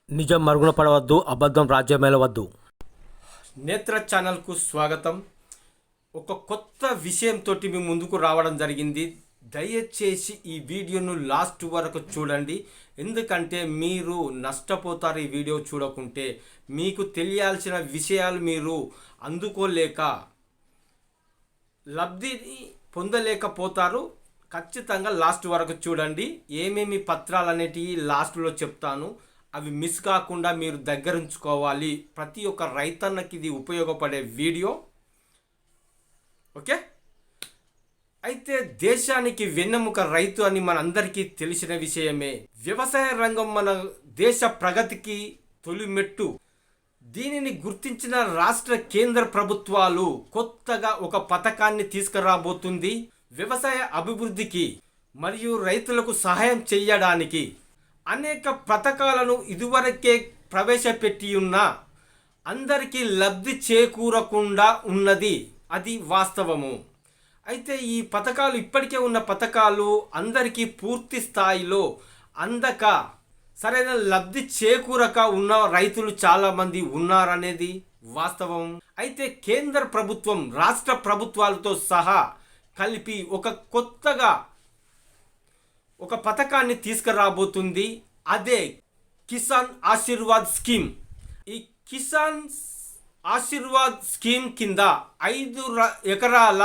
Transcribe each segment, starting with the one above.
నిజం మరుగున పడవద్దు, అబద్ధం రాజ్యమేలవద్దు. నేత్ర ఛానల్కు స్వాగతం. ఒక కొత్త విషయంతో మీ ముందుకు రావడం జరిగింది. దయచేసి ఈ వీడియోను లాస్ట్ వరకు చూడండి, ఎందుకంటే మీరు నష్టపోతారు. ఈ వీడియో చూడకుంటే మీకు తెలియాల్సిన విషయాలు మీరు అందుకోలేక లబ్ధిని పొందలేకపోతారు. ఖచ్చితంగా లాస్ట్ వరకు చూడండి. ఏమేమి పత్రాలు అనేటివి లాస్ట్లో చెప్తాను, అవి మిస్ కాకుండా మీరు దగ్గర ఉంచుకోవాలి. ప్రతి ఒక్క రైతన్నకి ఇది ఉపయోగపడే వీడియో. ఓకే, అయితే దేశానికి వెన్నెముక రైతు అని మనందరికీ తెలిసిన విషయమే. వ్యవసాయ రంగం మన దేశ ప్రగతికి తొలిమెట్టు. దీనిని గుర్తించిన రాష్ట్ర కేంద్ర ప్రభుత్వాలు కొత్తగా ఒక పథకాన్ని తీసుకురాబోతుంది. వ్యవసాయ అభివృద్ధికి మరియు రైతులకు సహాయం చేయడానికి అనేక పథకాలను ఇదివరకే ప్రవేశపెట్టి ఉన్న అందరికీ లబ్ధి చేకూరకుండా ఉన్నది, అది వాస్తవము. అయితే ఈ పథకాలు, ఇప్పటికే ఉన్న పథకాలు అందరికీ పూర్తి స్థాయిలో అందక సరైన లబ్ధి చేకూరక ఉన్న రైతులు చాలామంది ఉన్నారనేది వాస్తవం. అయితే కేంద్ర ప్రభుత్వం రాష్ట్ర ప్రభుత్వాలతో సహా కలిపి కొత్తగా ఒక పథకాన్ని తీసుకురాబోతుంది. అదే కిసాన్ ఆశీర్వాద్ స్కీమ్. ఈ కిసాన్ ఆశీర్వాద్ స్కీమ్ కింద 5 ఎకరాల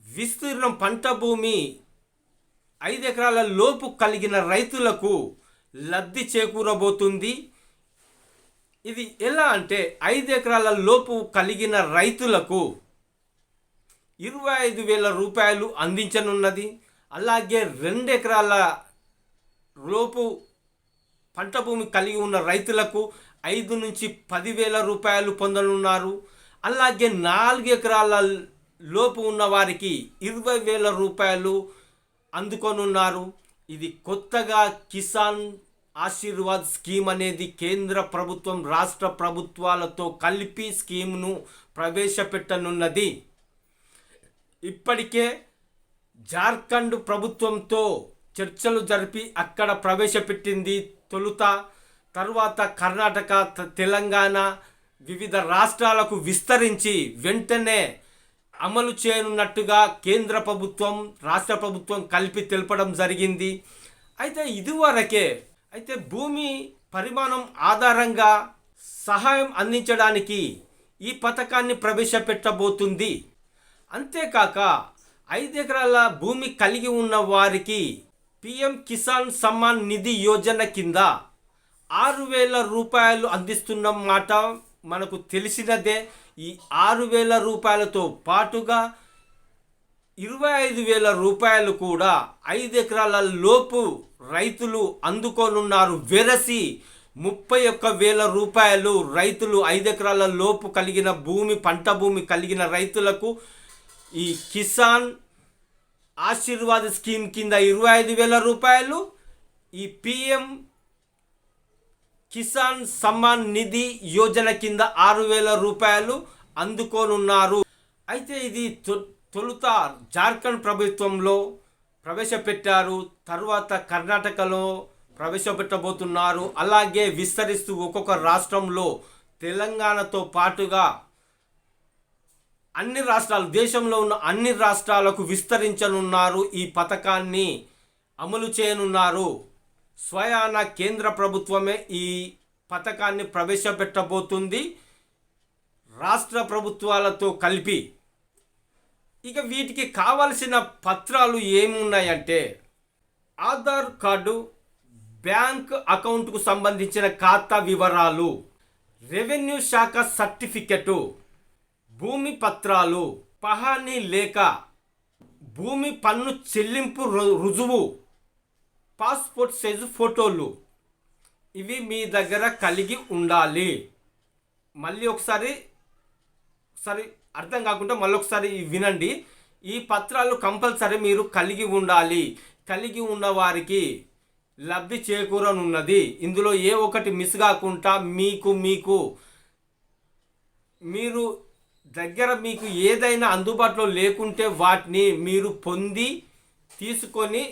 విస్తీర్ణం పంట భూమి 5 ఎకరాల లోపు కలిగిన రైతులకు లబ్ధి చేకూరబోతుంది. ఇది ఎలా అంటే 5 ఎకరాల లోపు కలిగిన రైతులకు 25,000 రూపాయలు అందించనున్నది. అలాగే 2 ఎకరాల లోపు పంట భూమి కలిగి ఉన్న రైతులకు 5 నుంచి 10,000 రూపాయలు పొందనున్నారు. అలాగే 4 ఎకరాల లోపు ఉన్న వారికి 20,000 రూపాయలు అందుకొనున్నారు. ఇది కొత్తగా కిసాన్ ఆశీర్వాద్ స్కీమ్ అనేది కేంద్ర ప్రభుత్వం రాష్ట్ర ప్రభుత్వాలతో కలిపి స్కీమ్ను ప్రవేశపెట్టనున్నది. ఇప్పటికే జార్ఖండ్ ప్రభుత్వంతో చర్చలు జరిపి అక్కడ ప్రవేశపెట్టింది తొలుత. తరువాత కర్ణాటక, తెలంగాణ వివిధ రాష్ట్రాలకు విస్తరించి వెంటనే అమలు చేయనున్నట్టుగా కేంద్ర ప్రభుత్వం రాష్ట్ర ప్రభుత్వం కలిపి తెలపడం జరిగింది. అయితే ఇదివరకే భూమి పరిమాణం ఆధారంగా సహాయం అందించడానికి ఈ పథకాన్ని ప్రవేశపెట్టబోతుంది. అంతేకాక 5 ఎకరాల భూమి కలిగి ఉన్న వారికి పిఎం కిసాన్ సమ్మాన్ నిధి యోజన కింద 6,000 రూపాయలు అందిస్తున్న మాట మనకు తెలిసినదే. ఈ 6,000 రూపాయలతో పాటుగా 25,000 రూపాయలు కూడా 5 ఎకరాల లోపు రైతులు అందుకోనున్నారు. వెరసి 31,000 రూపాయలు రైతులు 5 ఎకరాల లోపు కలిగిన భూమి, పంట భూమి కలిగిన రైతులకు ఈ కిసాన్ ఆశీర్వాద్ స్కీమ్ కింద 25,000 రూపాయలు, ఈ పిఎం కిసాన్ సమ్మాన్ నిధి యోజన కింద 6,000 రూపాయలు అందుకోనున్నారు. అయితే ఇది తొలుత జార్ఖండ్ ప్రభుత్వంలో ప్రవేశపెట్టారు, తర్వాత కర్ణాటకలో ప్రవేశపెట్టబోతున్నారు. అలాగే విస్తరిస్తూ ఒక్కొక్క రాష్ట్రంలో తెలంగాణతో పాటుగా అన్ని రాష్ట్రాలు, దేశంలో ఉన్న అన్ని రాష్ట్రాలకు విస్తరించనున్నారు. ఈ పథకాన్ని అమలు చేయనున్నారు. స్వయాన కేంద్ర ప్రభుత్వమే ఈ పథకాన్ని ప్రవేశపెట్టబోతుంది రాష్ట్ర ప్రభుత్వాలతో కలిపి. ఇక వీటికి కావలసిన పత్రాలు ఏమున్నాయంటే ఆధార్ కార్డు, బ్యాంక్ అకౌంట్కు సంబంధించిన ఖాతా వివరాలు, రెవెన్యూ శాఖ సర్టిఫికెటు, భూమి పత్రాలు, పహానీ లేఖ, భూమి పన్ను చెల్లింపు రుజువు, పాస్పోర్ట్ సైజు ఫోటోలు, ఇవి మీ దగ్గర కలిగి ఉండాలి. మళ్ళీ ఒకసారి అర్థం కాకుండా మళ్ళొకసారి వినండి. ఈ పత్రాలు కంపల్సరీ మీరు కలిగి ఉండాలి. కలిగి ఉన్న వారికి లబ్ధి చేకూరనున్నది. ఇందులో ఏ ఒకటి మిస్ కాకుండా మీరు దగ్గర మీకు ఏదైనా అందుబాటులో లేకుంటే వాటిని మీరు పొంది తీసుకొని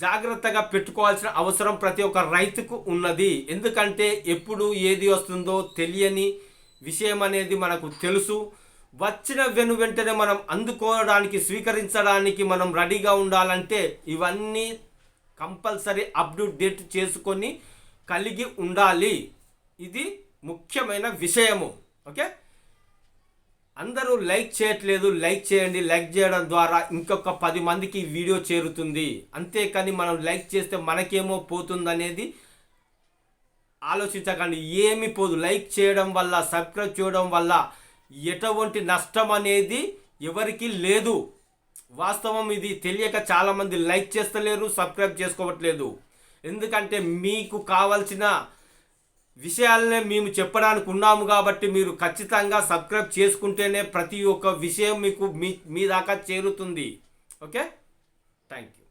జాగ్రత్తగా పెట్టుకోవాల్సిన అవసరం ప్రతి ఒక్క రైతుకు ఉన్నది. ఎందుకంటే ఎప్పుడు ఏది వస్తుందో తెలియని విషయం అనేది మనకు తెలుసు. వచ్చిన వెంటనే మనం అందుకోవడానికి, స్వీకరించడానికి మనం రెడీగా ఉండాలంటే ఇవన్నీ కంపల్సరీ అప్డేట్ చేసుకొని కలిగి ఉండాలి. ఇది ముఖ్యమైన విషయము. ఓకే, అందరూ లైక్ చేయట్లేదు, లైక్ చేయండి. లైక్ చేయడం ద్వారా ఇంకొక 10 మందికి ఈ వీడియో చేరుతుంది. అంతేకాని మనం లైక్ చేస్తే మనకేమో పోతుందనేది ఆలోచించకండి. ఏమి పోదు. లైక్ చేయడం వల్ల, సబ్స్క్రైబ్ చేయడం వల్ల ఎటువంటి నష్టం అనేది ఎవరికి లేదు. వాస్తవం ఇది. తెలియక చాలామంది లైక్ చేస్తలేరు, సబ్స్క్రైబ్ చేసుకోవట్లేదు. ఎందుకంటే మీకు కావాల్సిన విషయాలనే మేము చెప్పడానికి ఉన్నాము కాబట్టి మీరు ఖచ్చితంగా సబ్స్క్రైబ్ చేసుకుంటేనే ప్రతి ఒక్క విషయం మీకు మీ దాకా చేరుతుంది. Okay, thank you.